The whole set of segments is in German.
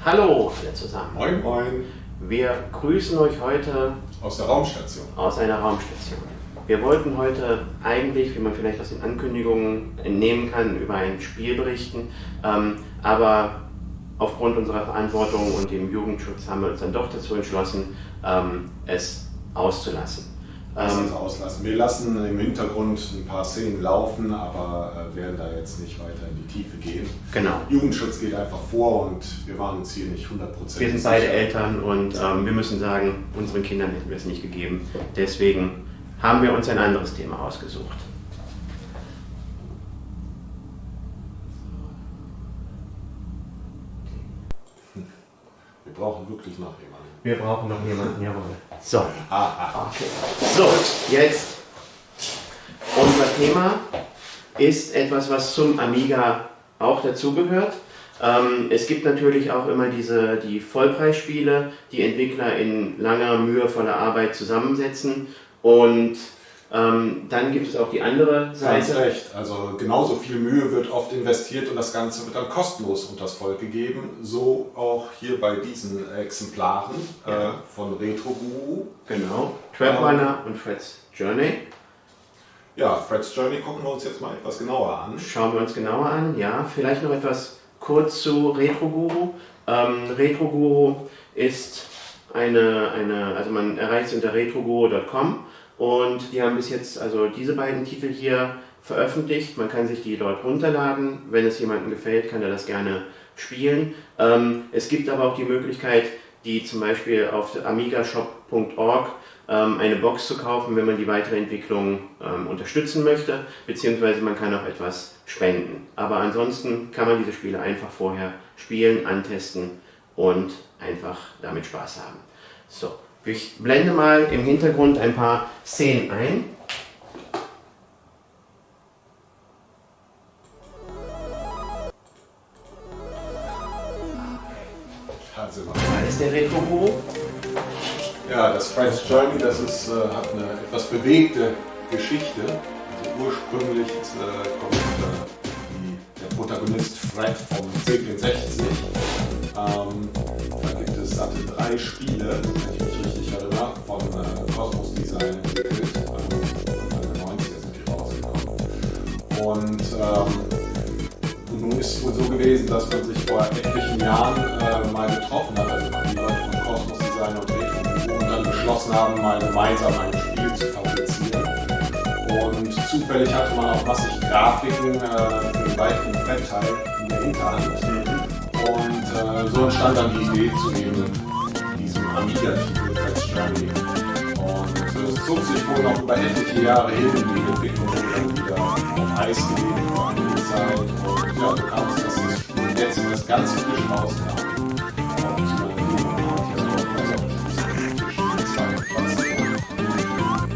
Hallo alle zusammen. Moin moin. Wir grüßen euch heute aus der Raumstation. Aus einer Raumstation. Wir wollten heute eigentlich, wie man vielleicht aus den Ankündigungen entnehmen kann, über ein Spiel berichten, aber aufgrund unserer Verantwortung und dem Jugendschutz haben wir uns dann doch dazu entschlossen, es auszulassen. Auslassen. Wir lassen im Hintergrund ein paar Szenen laufen, aber werden da jetzt nicht weiter in die Tiefe gehen. Genau. Jugendschutz geht einfach vor und wir waren uns hier nicht 100% Wir sind beide Eltern und wir müssen sagen, unseren Kindern hätten wir es nicht gegeben. Deswegen haben wir uns ein anderes Thema ausgesucht. Wir brauchen wirklich noch jemanden. Wir brauchen noch jemanden, jawohl. So. Okay. So, jetzt. Unser Thema ist etwas, was zum Amiga auch dazugehört. Es gibt natürlich auch immer die Vollpreisspiele, die Entwickler in langer, mühevoller Arbeit zusammensetzen. Und dann gibt es auch die andere Seite. Ganz recht, also genauso viel Mühe wird oft investiert und das Ganze wird dann kostenlos unters Volk gegeben. So auch hier bei diesen Exemplaren von Retro-Guru. Genau, Traprunner und Fred's Journey. Ja, Fred's Journey gucken wir uns jetzt mal etwas genauer an. Schauen wir uns genauer an, ja. Vielleicht noch etwas kurz zu Retro-Guru. Retro-Guru ist also man erreicht es unter retroguru.com. Und die haben bis jetzt also diese beiden Titel hier veröffentlicht. Man kann sich die dort runterladen. Wenn es jemandem gefällt, kann er das gerne spielen. Es gibt aber auch die Möglichkeit, die zum Beispiel auf amigashop.org eine Box zu kaufen, wenn man die weitere Entwicklung unterstützen möchte, beziehungsweise man kann auch etwas spenden. Aber ansonsten kann man diese Spiele einfach vorher spielen, antesten und einfach damit Spaß haben. So. Ich blende mal im Hintergrund ein paar Szenen ein. Da ist der Retro-Guru. Ja, das Fred's Journey, das hat eine etwas bewegte Geschichte. Also ursprünglich kommt der Protagonist Fred vom C64. Da gibt es satte 3 Spiele, wenn ich mich richtig erinnere, von Kosmos Design entwickelt. Anfang der 90er sind die rausgekommen. Und nun ist es wohl so gewesen, dass man sich vor etlichen Jahren mal getroffen hat, also die Leute von Kosmos Design und Retro, und dann beschlossen haben, mal gemeinsam ein Spiel zu fabrizieren. Und zufällig hatte man auch massig Grafiken für den weiteren Fred-Teil in der Hinterhand. Und so entstand dann die Idee zu diesem Amiga-Titel Fred's Journey. Und es zog sich wohl noch über etliche Jahre hin, die Entwicklung wurde dann wieder auf Eis gelegt für einige Zeit. Und ja, so kam es, dass das Spiel jetzt das ganze frisch rauskam.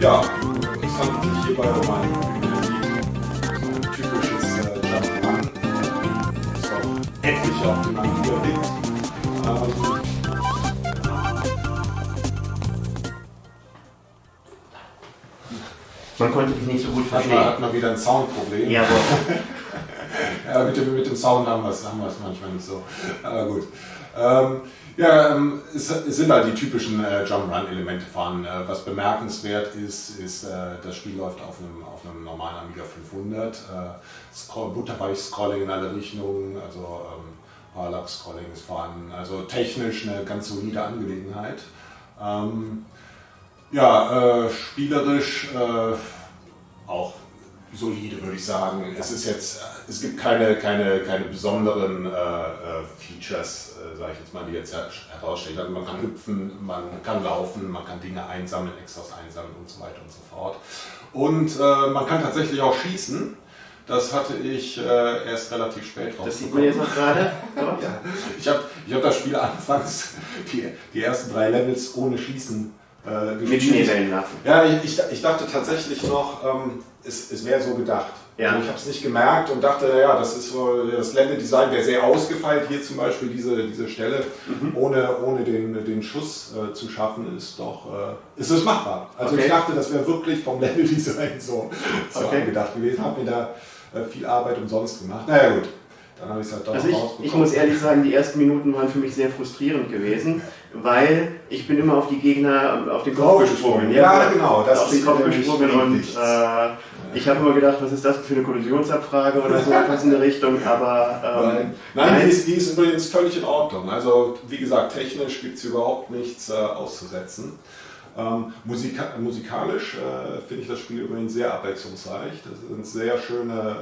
Ja, es handelt sich hierbei um ein typisches Jump'n'Run. Es ist auch etliche auf dem Amiga gibt. Man konnte dich nicht so gut verstehen. Hat man wieder ein Soundproblem. Ja, ja, mit dem Sound haben wir es manchmal nicht so. Aber gut. Es sind halt die typischen Jump-Run-Elemente vorhanden. Was bemerkenswert ist, das Spiel läuft auf einem normalen Amiga 500. Butterweich Scrolling in alle Richtungen, also Parallax-Scrolling ist vorhanden. Also technisch eine ganz solide Angelegenheit. Spielerisch auch solide, würde ich sagen. Es gibt keine besonderen Features, sage ich jetzt mal, die jetzt herausstehen. Also man kann hüpfen, man kann laufen, man kann Dinge einsammeln, Extras einsammeln und so weiter und so fort. Und man kann tatsächlich auch schießen. Das hatte ich erst relativ spät rausgekommen. Das sieht man jetzt noch gerade. Ja. Ich hab das Spiel anfangs, die ersten 3 Levels ohne Schießen mit Schneewellen lassen. Ja, ich dachte tatsächlich noch, es wäre so gedacht. Ja. Ich habe es nicht gemerkt und dachte, ja, das ist so, das Leveldesign wäre sehr ausgefeilt. Hier zum Beispiel diese Stelle, ohne den Schuss zu schaffen, ist es machbar. Also okay. Ich dachte, das wäre wirklich vom Leveldesign so angedacht gewesen. Habe mir da viel Arbeit umsonst gemacht. Naja gut, Dann habe ich es halt doch Also rausbekommen. ich muss ehrlich sagen, die ersten Minuten waren für mich sehr frustrierend gewesen, weil ich bin immer auf die Gegner auf den Kopf gesprungen. Ja, genau. Das auf den Kopf gesprungen und ich habe immer gedacht, was ist das für eine Kollisionsabfrage oder so etwas in der Richtung, aber... Nein, die ist übrigens völlig in Ordnung. Also wie gesagt, technisch gibt es überhaupt nichts auszusetzen. Musikalisch finde ich das Spiel übrigens sehr abwechslungsreich. Das sind sehr schöne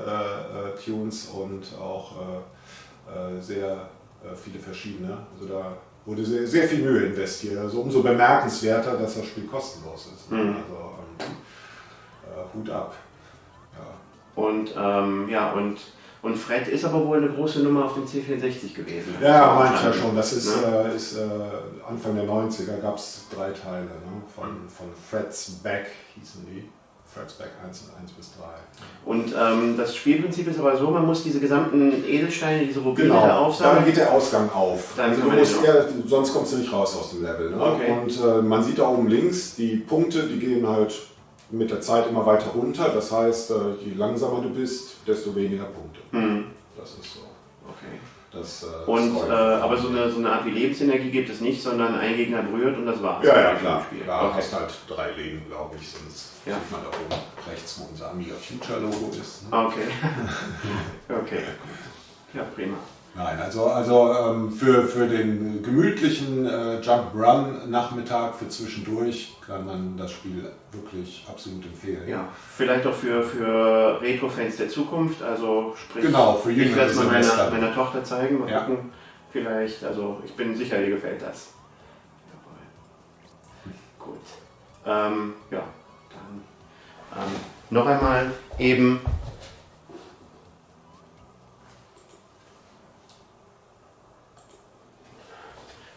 Tunes und auch sehr viele verschiedene. Also da wurde sehr viel Mühe investiert. Also umso bemerkenswerter, dass das Spiel kostenlos ist. Mhm. Also Hut ab. Ja. Und Fred ist aber wohl eine große Nummer auf dem C64 gewesen. Ja, manchmal schon. Das ist, Anfang der 90er gab es 3 Teile, ne? Von Fred's Back hießen die. Fred's Back 1 bis 3. Und das Spielprinzip ist aber so, man muss diese gesamten Edelsteine, diese Rubine da aufsammeln. Dann geht der Ausgang auf. Sonst kommst du nicht raus aus dem Level. Ne? Okay. Und man sieht da oben links, die Punkte, die gehen halt mit der Zeit immer weiter runter. Das heißt, je langsamer du bist, desto weniger Punkte. Mhm. Das ist so. Okay. Aber so eine Art wie Lebensenergie gibt es nicht, sondern ein Gegner berührt und das war's. Ja, klar. Da okay. Hast halt 3 Leben, glaube ich. Sonst sieht man da oben rechts, wo unser Amiga Future Logo ist. Ne? Okay. Okay. Ja, prima. Nein, also für den gemütlichen Jump-Run-Nachmittag für zwischendurch kann man das Spiel wirklich absolut empfehlen. Ja, vielleicht auch für Retro-Fans der Zukunft, also sprich, genau, für ich werde es mal meiner Tochter zeigen, mal gucken, vielleicht, also ich bin sicher, ihr gefällt das. Jawohl. Gut. Dann noch einmal eben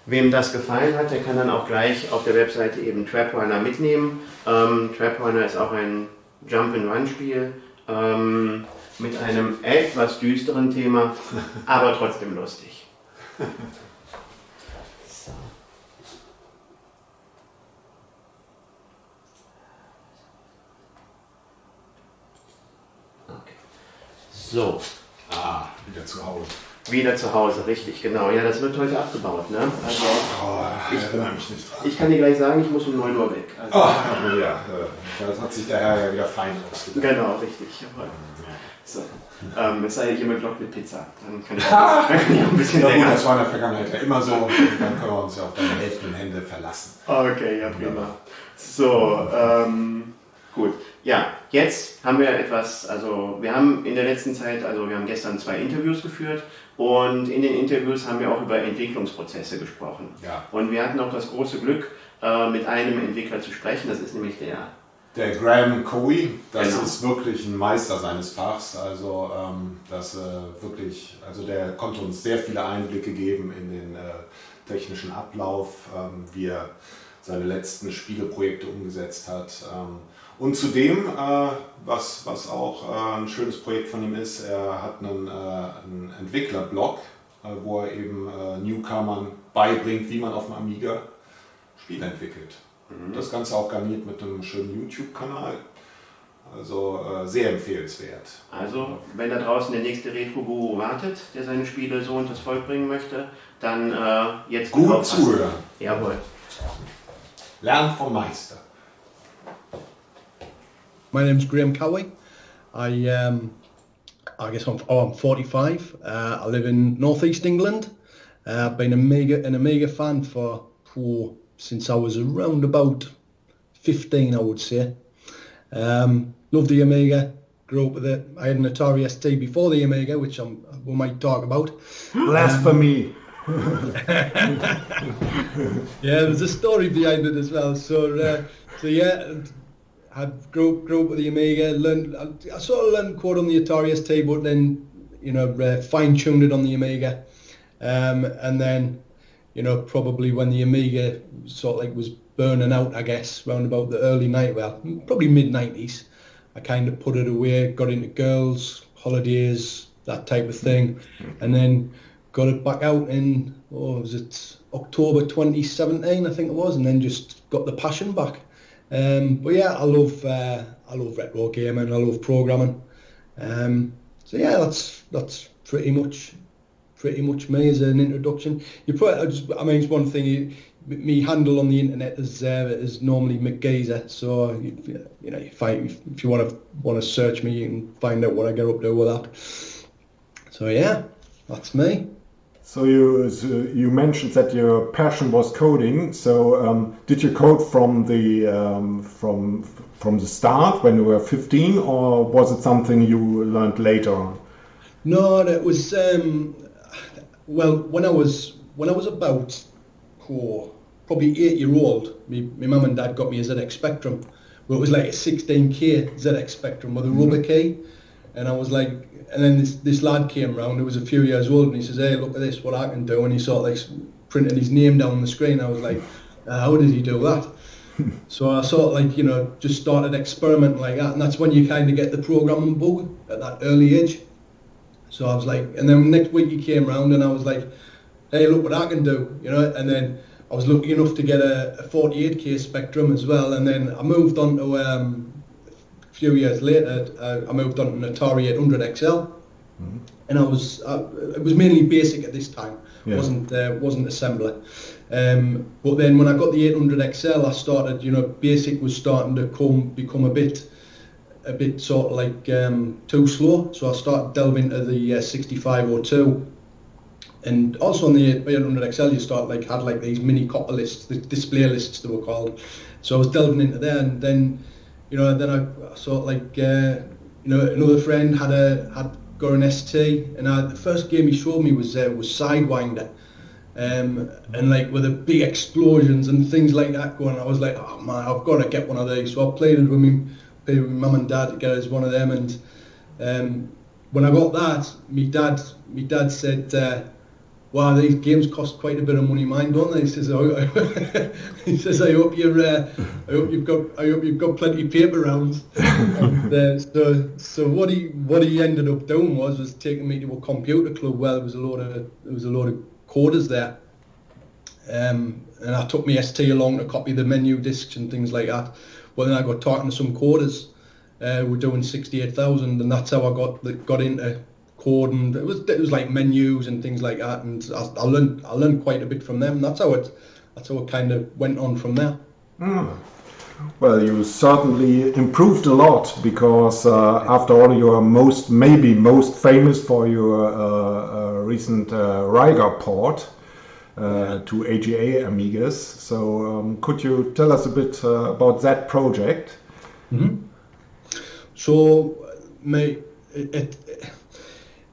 wem das gefallen hat, der kann dann auch gleich auf der Webseite eben Trapwiner mitnehmen. Trapwiner ist auch ein Jump-and-Run-Spiel mit einem etwas düsteren Thema, aber trotzdem lustig. So. Wieder zu Hause. Wieder zu Hause, richtig, genau. Ja, das wird heute abgebaut, ne? Also, ich erinnere mich nicht dran. Ich kann dir gleich sagen, ich muss um 9 Uhr weg. Also, das hat sich der Herr ja wieder fein ausgedacht. Genau, richtig. So. Es sei jemand Block mit Pizza. Dann kann ich auch ein bisschen länger. Das war in der Vergangenheit ja immer so. Dann können wir uns ja auf deine helfenden Hände verlassen. Okay, ja, prima. So, gut. Ja, jetzt haben wir etwas, also wir haben in der letzten Zeit, also wir haben gestern 2 Interviews geführt und in den Interviews haben wir auch über Entwicklungsprozesse gesprochen. Ja. Und wir hatten auch das große Glück, mit einem Entwickler zu sprechen, das ist nämlich der Graeme Cowie. Das ist wirklich ein Meister seines Fachs, also der konnte uns sehr viele Einblicke geben in den technischen Ablauf, wie er seine letzten Spieleprojekte umgesetzt hat. Und zudem, was auch ein schönes Projekt von ihm ist, er hat einen Entwicklerblog, wo er eben Newcomern beibringt, wie man auf dem Amiga Spiele entwickelt. Mhm. Das Ganze auch garniert mit einem schönen Youtube-Kanal. Also sehr empfehlenswert. Also, wenn da draußen der nächste Retro-Guru wartet, der seine Spiele so unters Volk bringen möchte, dann jetzt gut zuhören. Jawohl. Lernen vom Meister. My name's Graeme Cowie. I guess I'm 45. I live in northeast England. I've been an Amiga fan since I was around about 15, I would say. Loved the Amiga. Grew up with it. I had an Atari ST before the Amiga, which we might talk about. Blasphemy. Yeah, there's a story behind it as well. So yeah. I grew up with the Amiga, I sort of learned quite on the Atari ST, but then, fine-tuned it on the Amiga. And then, probably when the Amiga sort of was burning out, I guess, around about the early 90s, well, probably mid-90s, I kind of put it away, got into girls, holidays, that type of thing, and then got it back out in, October 2017, I think it was, and then just got the passion back. But yeah, I love retro gaming. I love programming. yeah, that's pretty much me as an introduction. You probably, I mean, it's one thing. Me handle on the internet is normally McGeezer, so you know, if you want to search me, you can find out what I get up to with that. So yeah, that's me. So you mentioned that your passion was coding. So did you code from the start when you were 15, or was it something you learned later on? No, it was well, when I was about probably 8-year-old, my mum and dad got me a ZX Spectrum, where it was like a 16K ZX Spectrum with a rubber key, and I was like, and then this lad came round who was a few years old, and he says, "Hey, look at this, what I can do," and he sort of like printed his name down on the screen. I was like, how did he do that? So I sort of like, you know, just started experimenting like that, and that's when you kind of get the programming bug at that early age. So I was like, and then next week he came round and I was like, "Hey, look what I can do," you know. And then I was lucky enough to get a 48K Spectrum as well, and then I moved on to a few years later. I moved on to an Atari 800 XL, and it was mainly basic at this time. Yeah. Wasn't assembly. But then when I got the 800 XL, I started, you know, basic was starting to become a bit sort of like too slow. So I started delving into the 6502. And also on the 800 XL, you had like these mini copper lists, the display lists they were called. So I was delving into there, and then, you know, then I sort of like, you know, another friend had got an ST, and the first game he showed me was Sidewinder, and like with the big explosions and things like that going. I was like, oh man, I've got to get one of these. So I played with my mum and dad to get us one of them, and when I got that, my dad said, "Wow, these games cost quite a bit of money, mine, don't they?" He says, "He says, I hope you've got plenty of paper rounds." And, so what he ended up doing was taking me to a computer club where there was a lot of coders there, and I took my ST along to copy the menu discs and things like that. Well, then I got talking to some coders. We're doing 68,000, and that's how I got into code, and it was like menus and things like that, and I learned quite a bit from them. That's how it kind of went on from there. Well, you certainly improved a lot, because after all, you are most famous for your recent Riga port to AGA Amigas. So could you tell us a bit about that project? Mm-hmm. So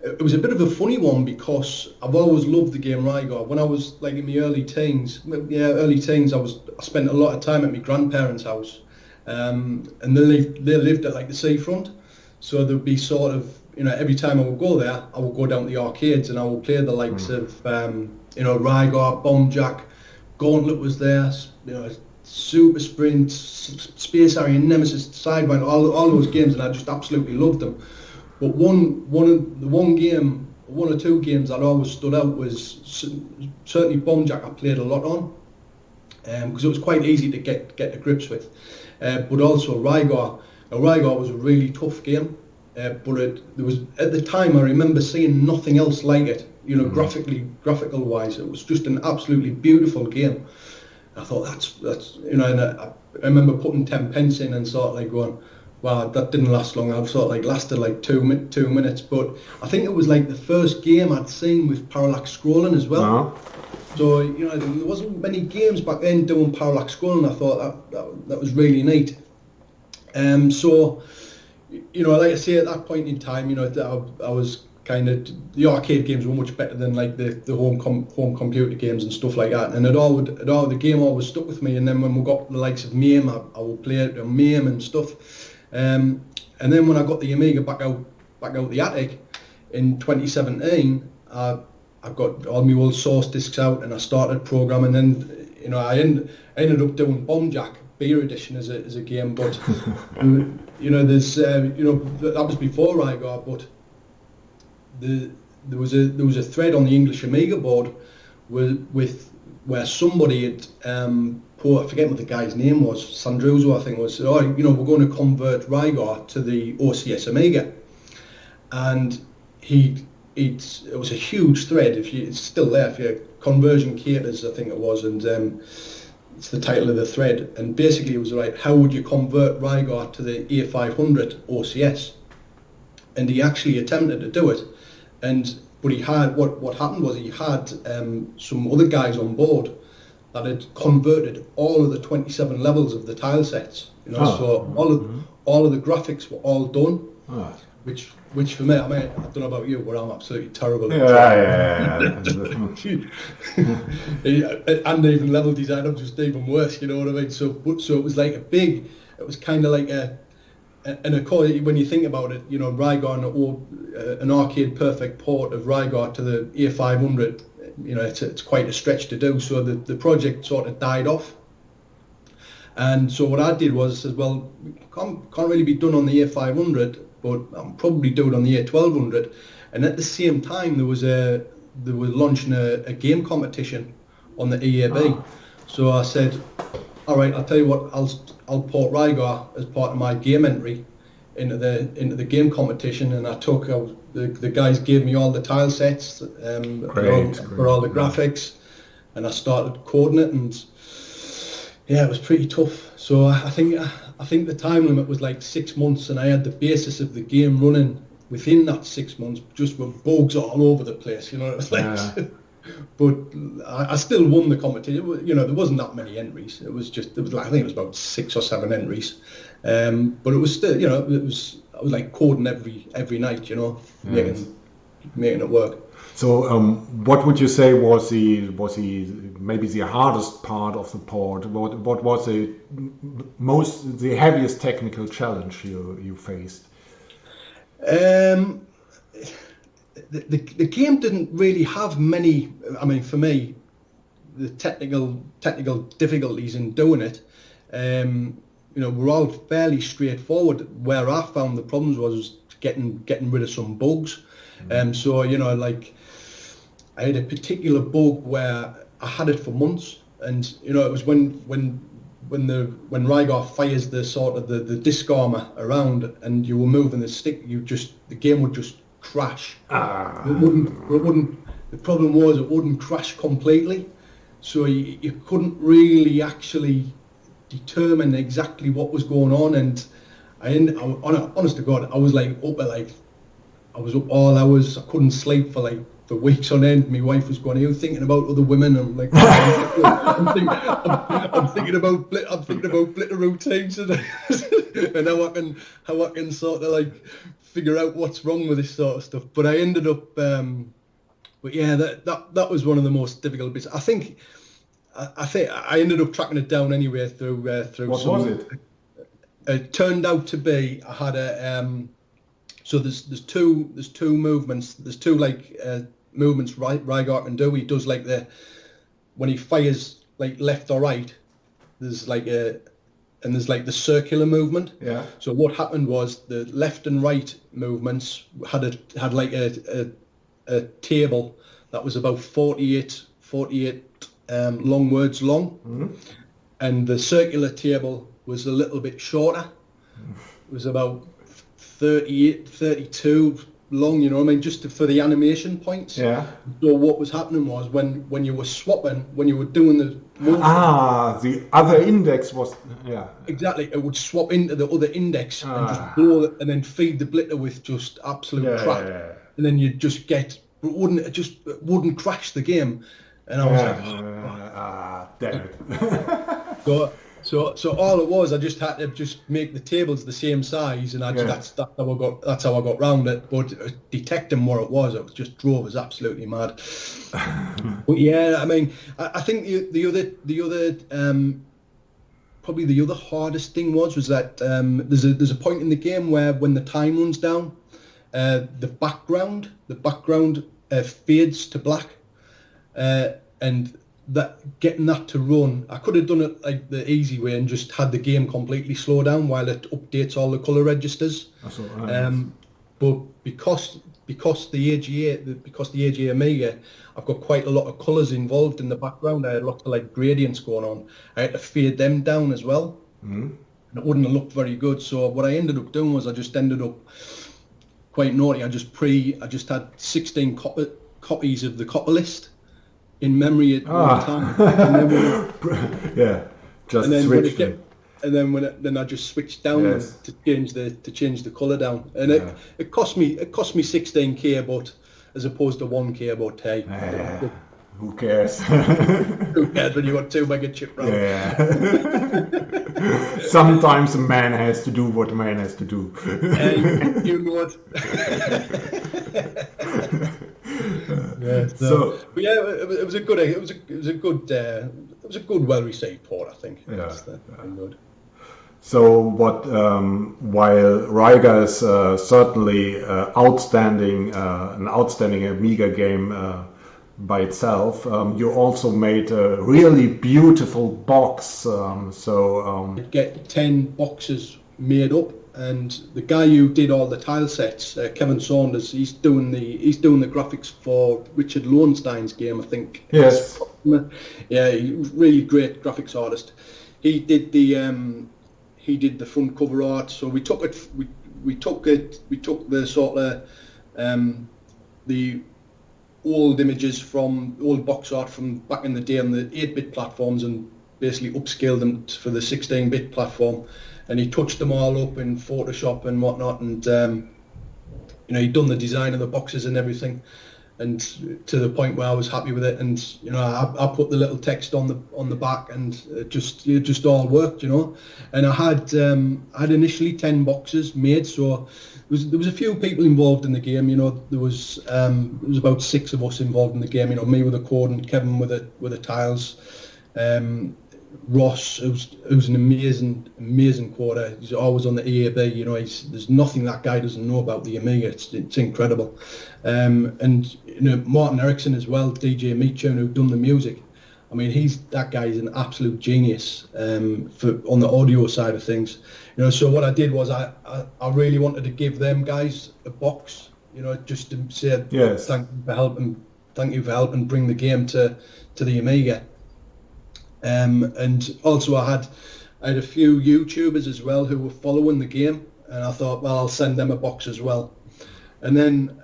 it was a bit of a funny one, because I've always loved the game Riga. When I was like in my early teens, I spent a lot of time at my grandparents' house, and they lived at like the seafront. So there'd be sort of, you know, every time I would go there, I would go down to the arcades and I would play the likes of, you know, Riga, Bomb Jack, Gauntlet was there, you know, Super Sprint, Space Harrier, Nemesis, Sidewinder, all those games, and I just absolutely loved them. But one or two games that always stood out was certainly Bomb Jack. I played a lot on, because it was quite easy to get to grips with. But also Riga. Now, Riga was a really tough game, but there was, at the time, I remember seeing nothing else like it. You know, graphical wise, it was just an absolutely beautiful game. I thought that's you know, and I remember putting 10 pence in and sort of like going, wow, that didn't last long. I've sort of like lasted like 2 minutes, but I think it was like the first game I'd seen with parallax scrolling as well. Uh-huh. So, you know, there wasn't many games back then doing parallax scrolling. I thought that was really neat. So, you know, like I say, at that point in time, you know, I was kind of, the arcade games were much better than like the home computer games and stuff like that, and the game always stuck with me. And then when we got the likes of MAME, I would play it on MAME and stuff. And then when I got the Amiga back out the attic in 2017, I got all my old source discs out and I started programming. And you know, I ended up doing Bomb Jack Beer Edition as a game, but you know, there's you know, that was before Riga, but there was a thread on the English Amiga board where somebody had I forget what the guy's name was, Sandruzo I think it was, oh, you know, we're going to convert Riga to the OCS Amiga, and it was a huge thread. It's still there, if you conversion caters, I think it was, and it's the title of the thread. And basically it was like, how would you convert Rygar to the A500 OCS? And he actually attempted to do it, but he had what happened was he had some other guys on board that had converted all of the 27 levels of the tile sets. So all of the graphics were all done. Which for me, I mean, I don't know about you, but I'm absolutely terrible at and even level design, I'm just even worse, you know what I mean? So it was like it was kind of like and of course, when you think about it, Rygar, an arcade perfect port of Rygar to the A500, it's quite a stretch to do. So the project sort of died off. And so what I did was, well, can't really be done on the A500, but I'll probably do it on the A1200. And at the same time, they were launching a game competition on the EAB. So I said, all right, I'll tell you what, I'll port Rygar as part of my game entry into the game competition. And I took the guys gave me all the tile sets for all the graphics, and I started coding it, and yeah, it was pretty tough. So I think the time limit was like 6 months, and I had the basis of the game running within that 6 months, just with bugs all over the place. It was like, but I still won the competition. There wasn't that many entries. I think it was about 6 or 7 entries. But it was still, I was like coding every night, making it work. So, what would you say was maybe the hardest part of the port? What was the heaviest technical challenge you faced? The game didn't really have many. I mean, for me, the technical difficulties in doing it, were all fairly straightforward. Where I found the problems was getting rid of some bugs. So like, I had a particular bug where I had it for months, and it was when Rygar fires the sort of the disc armor around, and you were moving the stick, the game would just crash. It wouldn't. The problem was it wouldn't crash completely, so you couldn't really actually determine exactly what was going on. And honest to God, I was up all hours. I couldn't sleep for weeks on end. My wife was going, "Are you thinking about other women?" I'm like, I'm thinking about blitter routines and how I can sort of like figure out what's wrong with this sort of stuff. But I ended up, but yeah, that was one of the most difficult bits. I think I ended up tracking it down anyway through. What was it? It turned out to be I had a. So there's two movements. There's two movements Rygar can do. He does when he fires left or right. There's the circular movement. Yeah. So what happened was the left and right movements had a table that was about 48 long words long, and the circular table was a little bit shorter. It was about 38, 32 long, just for the animation points. Yeah. So what was happening was when you were swapping, when you were doing the motion, the other index was, exactly, it would swap into the other index and just blow it, and then feed the blitter with just absolute crap. Yeah. And then you'd just it wouldn't crash the game. And I was damn it. So all it was, I just had to just make the tables the same size, and that's how I got round it. But detecting what it was just drove us absolutely mad. But yeah, I mean, I think the other probably the other hardest thing was that there's a point in the game where when the time runs down, the background fades to black, and getting that to run, I could have done it like the easy way and just had the game completely slow down while it updates all the color registers. But because the AGA Amiga, I've got quite a lot of colors involved in the background. I had lots of gradients going on. I had to fade them down as well, and it wouldn't have looked very good. So what I ended up doing was I just ended up quite naughty. I just had 16 copies of the copper list in memory at one time. And then yeah, just switch them. And then I just switched down to change the colour down, and it cost me 16k, but as opposed to 1k, but hey, who cares? Who cares when you got 2 mega chip RAM? Sometimes a man has to do what a man has to do. You know what? It was a good, well received port, I think. Good. So what? While Riga is certainly an outstanding Amiga game by itself, you also made a really beautiful box. Get 10 boxes made up, and the guy who did all the tile sets, Kevin Saunders, he's doing the graphics for Richard Lowenstein's game, I think. Yes. Yeah, he's really great graphics artist. He did the front cover art. So we took the sort of the old images from old box art from back in the day on the 8-bit platforms and basically upscaled them for the 16-bit platform, and he touched them all up in Photoshop and whatnot, and he'd done the design of the boxes and everything, and to the point where I was happy with it, and I put the little text on the back, and it just all worked, and I had initially 10 boxes made, so there was a few people involved in the game. There was about 6 of us involved in the game. Me with the code and Kevin with the tiles. Ross, who's an amazing coder. He's always on the EAB. There's nothing that guy doesn't know about the Amiga. It's incredible. And Martin Eriksson as well, DJ Meachun, who've done the music. I mean, that guy is an absolute genius on the audio side of things. So what I did was I really wanted to give them guys a box, just to say thank you for helping bring the game to the Amiga. And also I had a few YouTubers as well who were following the game, and I thought, well, I'll send them a box as well. And then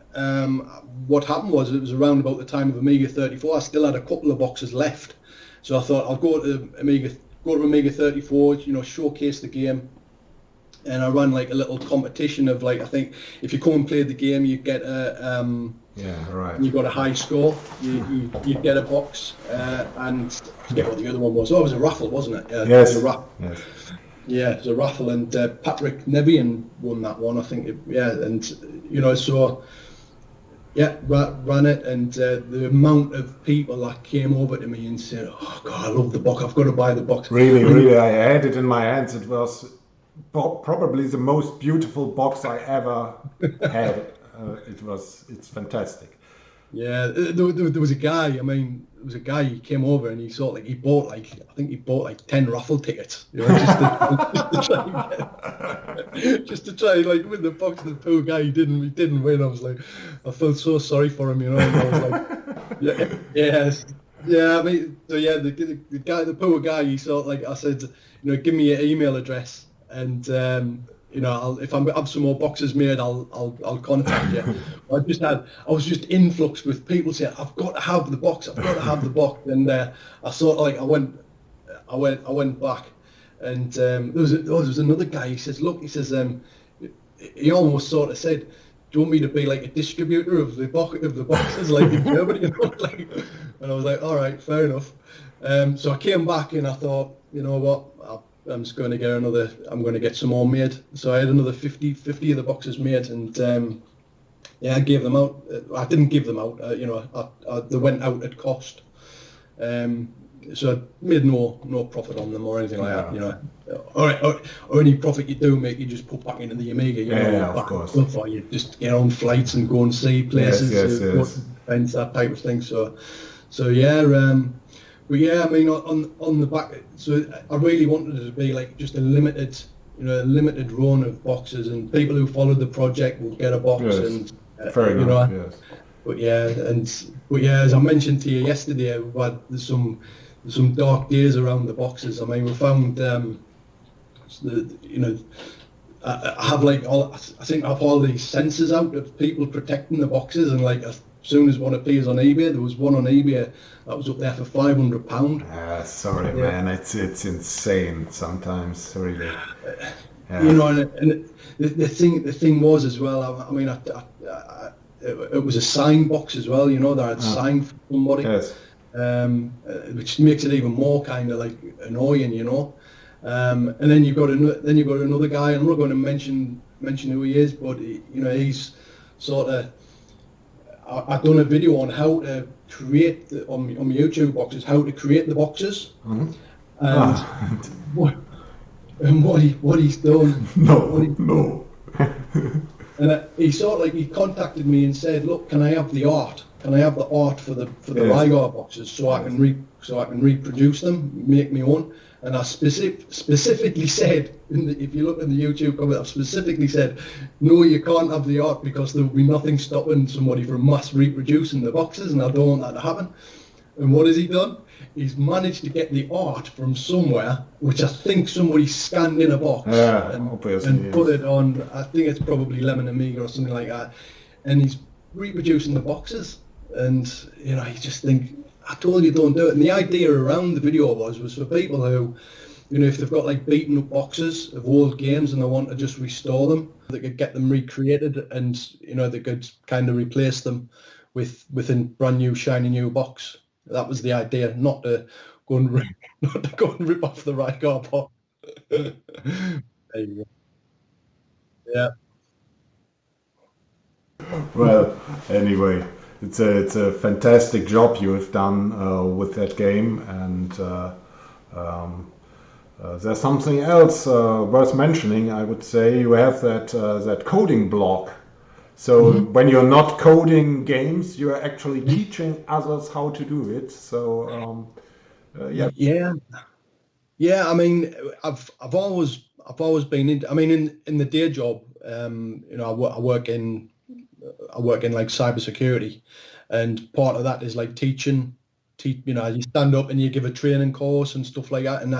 what happened was, it was around about the time of Amiga 34. I still had a couple of boxes left, so I thought I'll go to Amiga 34, showcase the game. And I ran like a little competition of I think if you come and play the game, you get you got a high score, you get a box, and I forget what the other one was. Oh, it was a raffle, wasn't it? Yes. It was a raffle. Yes. Yeah, it was a raffle, and Patrick Nevian won that one, I think. Ran it, and the amount of people that came over to me and said, "Oh God, I love the box. I've got to buy the box." Really, I had it in my hands. It was probably the most beautiful box I ever had. It's fantastic. Yeah, there was a guy. He came over and he bought I think he bought 10 raffle tickets, just to try win the box. The poor guy, he didn't win. I felt so sorry for him, and I was like, the guy, the poor guy, he I said, give me your email address, and if I have some more boxes made, I'll contact you. I was just influxed with people saying, I've got to have the box, and I went back, and there was another guy. He says, he almost sort of said, do you want me to be like a distributor of the boxes like in Germany? And I was like, all right, fair enough. So I came back and I thought, you know what, I'm just going to get I'm going to get some more made. So I had another 50 of the boxes made, and I gave them out. I didn't give them out, they went out at cost. So I made no profit on them or anything like that, or any profit you do make, you just put back into the Amiga, of course. Or you just get on flights and go and see places, events, that type of thing. But yeah, I mean, on the back, so I really wanted it to be just a limited run of boxes, and people who followed the project will get a box. Yes. And fair enough. Yes. But yeah, as I mentioned to you yesterday, there's some I have like I think I have all these sensors out of people protecting the boxes, and like as soon as one appears on eBay, there was one on eBay that was up there for £500. Sorry, man, it's insane sometimes, really. Yeah. You know, and the thing was as well. I mean, it was a signed box as well. You know, that I'd signed for somebody, Yes. Which makes it even more kind of like annoying. You know, and then you've got another guy. I'm not going to mention who he is, but he's sort of. I've done a video on how to create on my YouTube boxes, how to create the boxes, and what he's done. No. And he contacted me and said, "Look, can I have the art? Can I have the art for the Rygar boxes so I can reproduce them, make me own?" And I specifically said, if you look in the YouTube comment, I've specifically said, "No, you can't have the art because there will be nothing stopping somebody from mass reproducing the boxes, and I don't want that to happen." And what has he done? He's managed to get the art from somewhere, which I think somebody scanned in a box and put it on. I think it's probably Lemon Amiga or something like that. And he's reproducing the boxes. And you just think, I told you don't do it. And the idea around the video was for people who, if they've got like beaten up boxes of old games and they want to just restore them, they could get them recreated, and they could kind of replace them with a brand new shiny new box. That was the idea, not to go and rip off the Rygar box. There you go. Yeah. Well, anyway, it's a fantastic job you have done with that game, and there's something else worth mentioning. I would say you have that coding blog. So when you're not coding games, you are actually teaching others how to do it. So yeah. I mean, I've always been into. I mean, in the day job, I work in like cybersecurity, and part of that is like teaching. You stand up and you give a training course and stuff like that, and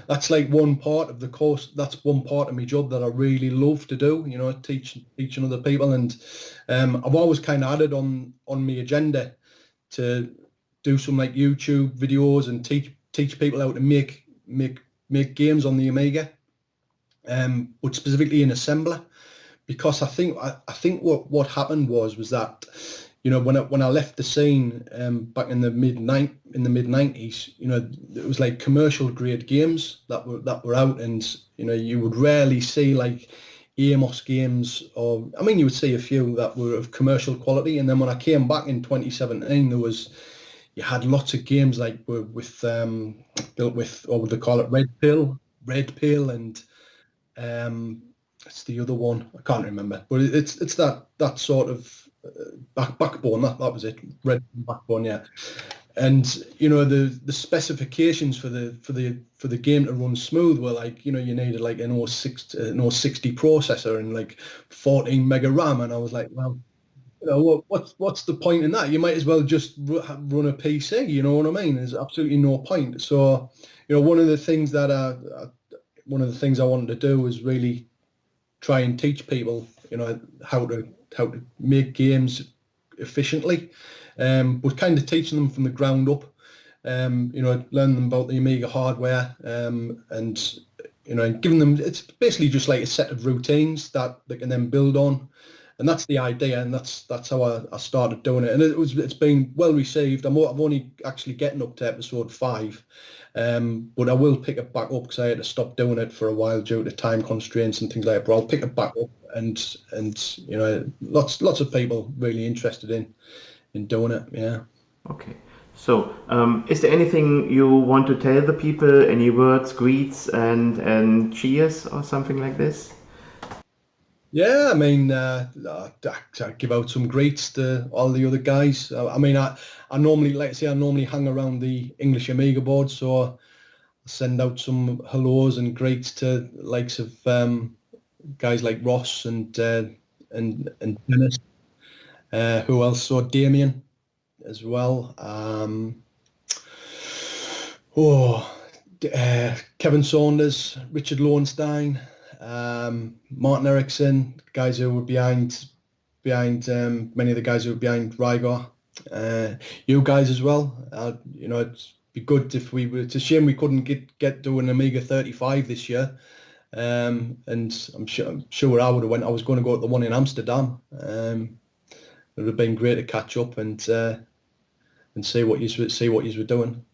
that's like one part of the course. That's one part of my job that I really love to do. Teaching other people, and I've always kind of had it on my agenda to do some like YouTube videos and teach people how to make games on the Amiga, but specifically in assembler, because I think what happened was that. When I left the scene back in the mid 90s, it was like commercial grade games that were out, and you would rarely see like Amos games, or you would see a few that were of commercial quality. And then when I came back in 2017, you had lots of games like built with what would they call it, Red Pill, and it's the other one I can't remember, but it's that sort of. Backbone, that was it. Red Backbone, yeah. And the specifications for the game to run smooth were like, you needed like an 060 processor and like 14 mega RAM, and I was like, well, what's the point in that? You might as well just run a PC. You know what I mean? There's absolutely no point. So one of the things I wanted to do was really try and teach people how to make games efficiently, but kind of teaching them from the ground up, learning them about the Amiga hardware, and giving them, it's basically just like a set of routines that they can then build on, and that's the idea, and that's how I started doing it, and it's been well received. I'm only actually getting up to episode 5, but I will pick it back up because I had to stop doing it for a while due to time constraints and things like that. But I'll pick it back up, and lots of people really interested in doing it. Yeah. Okay. So, is there anything you want to tell the people? Any words, greets, and cheers, or something like this? Yeah, I give out some greets to all the other guys. I normally, like I say, I normally hang around the English Amiga board, so I send out some hellos and greets to likes of guys like Ross and Dennis. Who else? So Damien as well. Kevin Saunders, Richard Lowenstein. Martin Ericsson, guys who were behind many of the guys who were behind Rygar, you guys as well. You know, it'd be good if we were. It's a shame we couldn't get to an Amiga 35 this year. And I'm sure I would have went. I was going to go to the one in Amsterdam. It would have been great to catch up and see what you were doing.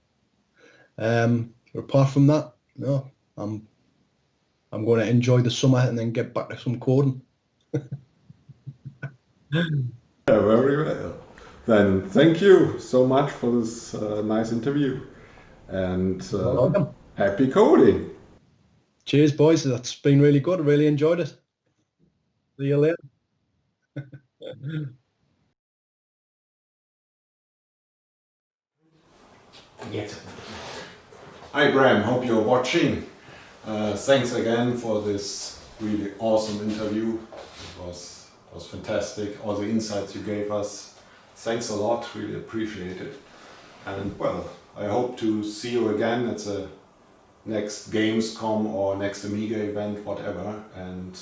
But apart from that, no, I'm going to enjoy the summer and then get back to some coding. Yeah, very well. Then thank you so much for this nice interview, and happy coding. Cheers, boys. That's been really good. I really enjoyed it. See you later. Jetzt. Hi Graeme, hope you're watching. Thanks again for this really awesome interview. It was fantastic. All the insights you gave us. Thanks a lot, really appreciate it. And well, I hope to see you again at the next Gamescom or next Amiga event, whatever. And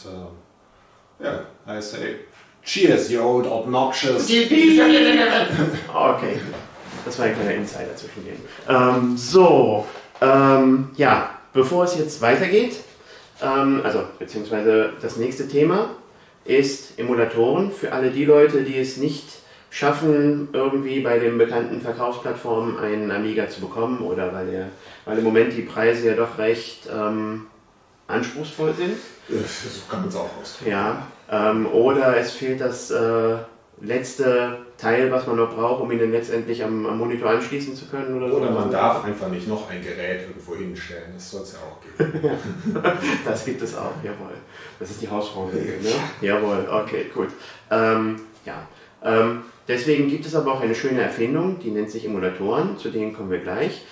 yeah, I say cheers, you old obnoxious. Okay, das war ein kleiner Insider zwischen denen. Ja, bevor es jetzt weitergeht, beziehungsweise das nächste Thema ist Emulatoren für alle die Leute, die es nicht schaffen, irgendwie bei den bekannten Verkaufsplattformen einen Amiga zu bekommen oder weil im Moment die Preise ja doch recht anspruchsvoll sind. Das kann man es auch ausdrücken. Ja, oder es fehlt das letzte Teil, was man noch braucht, um ihn dann letztendlich am Monitor anschließen zu können. Oder man darf einfach nicht noch ein Gerät irgendwo hinstellen, das soll es ja auch geben. Das gibt es auch, jawohl. Das ist die Hausfrauenregel, ne? Jawohl, okay, gut. Deswegen gibt es aber auch eine schöne Erfindung, die nennt sich Emulatoren, zu denen kommen wir gleich.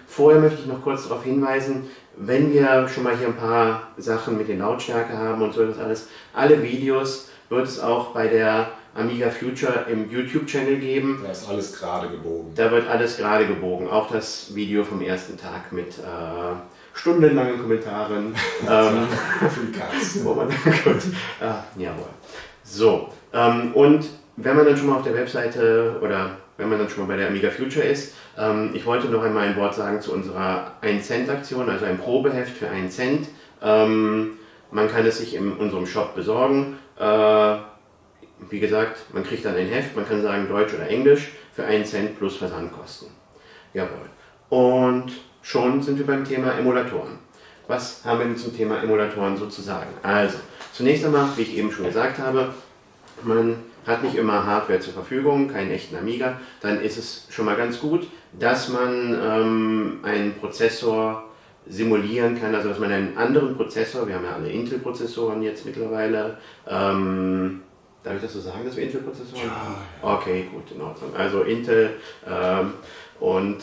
Vorher möchte ich noch kurz darauf hinweisen, wenn wir schon mal hier ein paar Sachen mit den Lautstärke haben und so das alles, alle Videos wird es auch bei der Amiga Future im YouTube-Channel geben. Da ist alles gerade gebogen. Da wird alles gerade gebogen, auch das Video vom ersten Tag mit stundenlangen Kommentaren. Wo man gut, jawohl. So, und wenn man dann schon mal auf der Webseite oder wenn man dann schon mal bei der Amiga Future ist, ich wollte noch einmal ein Wort sagen zu unserer 1-Cent-Aktion, also ein Probeheft für 1 Cent. Man kann es sich in unserem Shop besorgen. Wie gesagt, man kriegt dann ein Heft, man kann sagen Deutsch oder Englisch, für 1 Cent plus Versandkosten. Jawohl. Und schon sind wir beim Thema Emulatoren. Was haben wir denn zum Thema Emulatoren sozusagen? Also, zunächst einmal, wie ich eben schon gesagt habe, man hat nicht immer Hardware zur Verfügung, keinen echten Amiga, dann ist es schon mal ganz gut, dass man einen Prozessor simulieren kann, also dass man einen anderen Prozessor, wir haben ja alle Intel-Prozessoren jetzt mittlerweile, darf ich das so sagen, dass wir Intel-Prozessoren haben? Okay, gut, in Ordnung. Also Intel und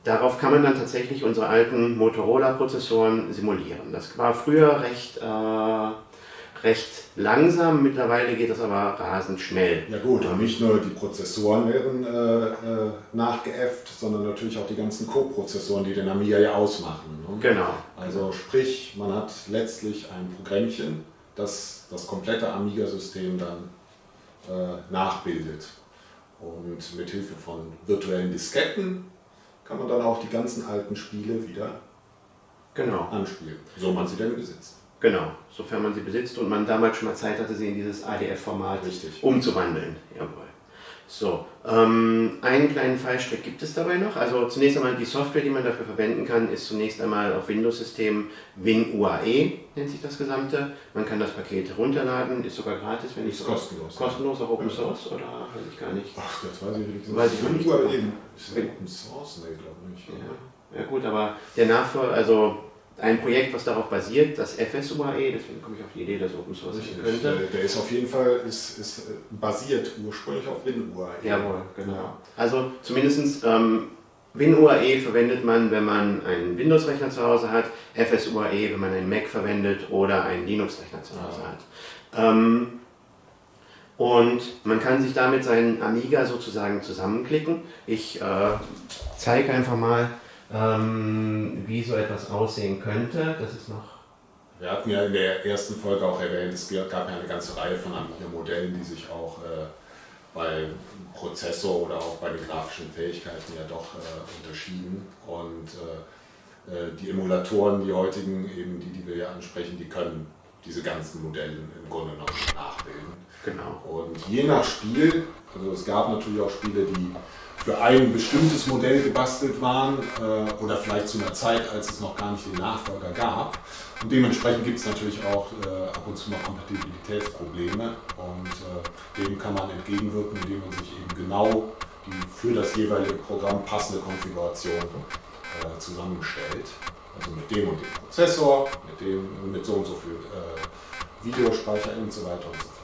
darauf kann man dann tatsächlich unsere alten Motorola-Prozessoren simulieren. Das war früher recht langsam, mittlerweile geht das aber rasend schnell. Ja gut, und nicht nur die Prozessoren werden nachgeäfft, sondern natürlich auch die ganzen Co-Prozessoren, die den Amiga ja ausmachen. Ne? Genau. Also sprich, man hat letztlich ein Programmchen, das das komplette Amiga-System dann nachbildet. Und mit Hilfe von virtuellen Disketten kann man dann auch die ganzen alten Spiele wieder anspielen, so man sie denn besitzt. Genau, sofern man sie besitzt und man damals schon mal Zeit hatte, sie in dieses ADF-Format umzuwandeln. Jawohl. So, einen kleinen Fallstrick gibt es dabei noch. Also zunächst einmal die Software, die man dafür verwenden kann, ist zunächst einmal auf Windows-System WinUAE, nennt sich das Gesamte. Man kann das Paket herunterladen, ist sogar gratis, wenn nicht kostenlos. Kostenlos, auch Open Source oder weiß ich gar nicht. Ach, das weiß ich nicht. Weiß ich nicht. Ist Open Source? Nee, glaube ich nicht. Ja gut, aber der Nachfolger, also ein Projekt, was darauf basiert, das FSUAE, deswegen komme ich auf die Idee, dass Open Source sein könnte. Der ist auf jeden Fall ist basiert ursprünglich auf WinUAE. Jawohl, genau. Also zumindest WinUAE verwendet man, wenn man einen Windows-Rechner zu Hause hat, FSUAE, wenn man einen Mac verwendet oder einen Linux-Rechner zu Hause hat. Und man kann sich damit seinen Amiga sozusagen zusammenklicken. Ich zeige einfach mal, wie so etwas aussehen könnte. Das ist noch Wir hatten ja in der ersten Folge auch erwähnt, es gab ja eine ganze Reihe von Amiga-Modellen, die sich auch bei Prozessor oder auch bei den grafischen Fähigkeiten ja doch unterschieden. Und die Emulatoren, die heutigen, eben die wir ja ansprechen, die können diese ganzen Modelle im Grunde genommen nachbilden. Genau. Und je nach Spiel, also es gab natürlich auch Spiele, die für ein bestimmtes Modell gebastelt waren oder vielleicht zu einer Zeit, als es noch gar nicht den Nachfolger gab. Und dementsprechend gibt es natürlich auch ab und zu mal Kompatibilitätsprobleme und dem kann man entgegenwirken, indem man sich eben genau die für das jeweilige Programm passende Konfiguration zusammenstellt. Also mit dem und dem Prozessor, mit so und so viel Videospeicher und so weiter und so fort.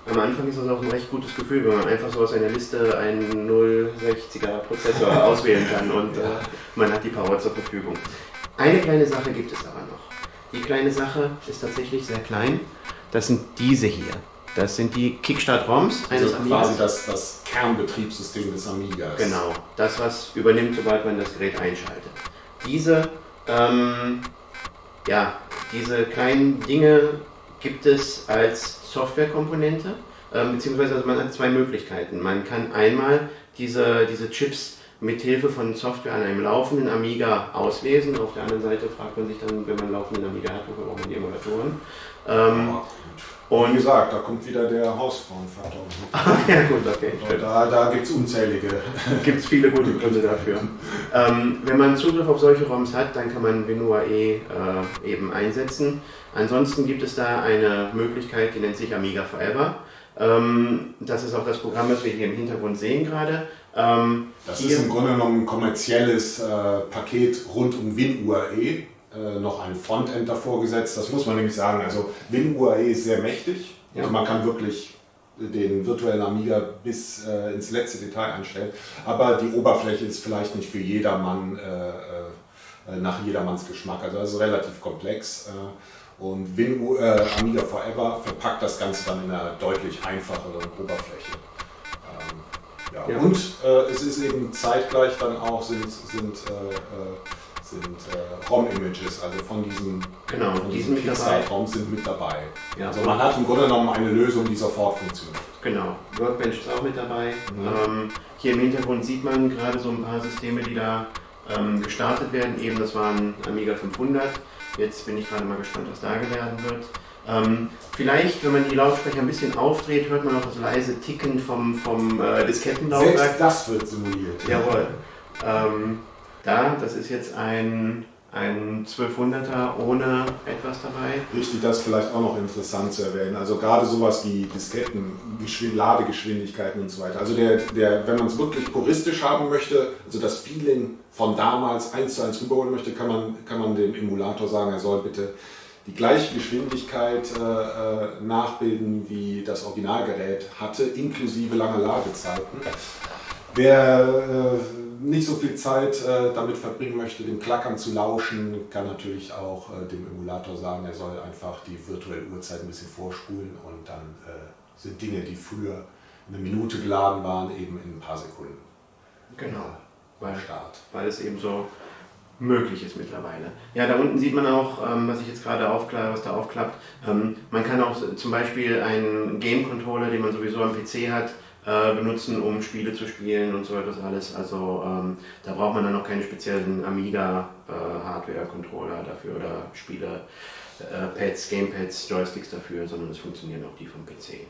Am Anfang ist das auch ein recht gutes Gefühl, wenn man einfach so aus einer Liste einen 060er Prozessor auswählen kann und man hat die Power zur Verfügung. Eine kleine Sache gibt es aber noch. Die kleine Sache ist tatsächlich sehr klein. Das sind diese hier. Das sind die Kickstart-ROMs eines Amigas. Quasi das Kernbetriebssystem des Amigas. Genau, das was übernimmt, sobald man das Gerät einschaltet. Diese kleinen Dinge gibt es als Softwarekomponente, beziehungsweise also man hat zwei Möglichkeiten. Man kann einmal diese Chips mit Hilfe von Software an einem laufenden Amiga auslesen. Auf der anderen Seite fragt man sich dann, wenn man einen laufenden Amiga hat, wofür braucht man die Emulatoren? Und wie gesagt, da kommt wieder der Hausfrauenfaktor. Ja gut, okay. Da gibt es unzählige. Gibt es viele gute Gründe dafür. Wenn man Zugriff auf solche ROMs hat, dann kann man WinUAE eben einsetzen. Ansonsten gibt es da eine Möglichkeit, die nennt sich Amiga Forever. Das ist auch das Programm, das wir hier im Hintergrund sehen gerade. Das ist im Grunde genommen ein kommerzielles Paket rund um WinUAE. Noch ein Frontend davor gesetzt. Das muss man nämlich sagen. Also WinUAE ist sehr mächtig. Ja. Also man kann wirklich den virtuellen Amiga bis ins letzte Detail einstellen. Aber die Oberfläche ist vielleicht nicht für jedermann nach jedermanns Geschmack. Also das ist relativ komplex. Und Amiga Forever verpackt das Ganze dann in einer deutlich einfacheren Oberfläche. Ja. Und es ist eben zeitgleich dann auch sind ROM-Images, also von diesen Kickstart-ROMs sind mit dabei. Ja, also man hat im Grunde genommen eine Lösung, die sofort funktioniert. Genau, Workbench ist auch mit dabei. Hier im Hintergrund sieht man gerade so ein paar Systeme, die da gestartet werden. Eben, das waren Amiga 500. Jetzt bin ich gerade mal gespannt, was da werden wird. Vielleicht, wenn man die Lautsprecher ein bisschen aufdreht, hört man auch das leise Ticken vom Diskettenlaufwerk. Selbst das wird simuliert. Jawohl. Das ist jetzt ein 1200er ohne etwas dabei. Richtig, das ist vielleicht auch noch interessant zu erwähnen. Also gerade sowas wie Disketten, Ladegeschwindigkeiten und so weiter. Also wenn man es wirklich puristisch haben möchte, also das Feeling von damals 1:1 rüberholen möchte, kann man dem Emulator sagen, er soll bitte die gleiche Geschwindigkeit nachbilden, wie das Originalgerät hatte, inklusive langer Ladezeiten. Wer nicht so viel Zeit damit verbringen möchte, dem Klackern zu lauschen, kann natürlich auch dem Emulator sagen, er soll einfach die virtuelle Uhrzeit ein bisschen vorspulen und dann sind Dinge, die früher eine Minute geladen waren, eben in ein paar Sekunden. Genau, Start. Weil es eben so möglich ist mittlerweile. Ja, da unten sieht man auch, was ich jetzt gerade aufklappt. Man kann auch zum Beispiel einen Game-Controller, den man sowieso am PC hat, benutzen, um Spiele zu spielen und so etwas alles. Also da braucht man dann noch keine speziellen Amiga-Hardware-Controller dafür oder Spiele, Pads, Gamepads, Joysticks dafür, sondern es funktionieren auch die vom PC.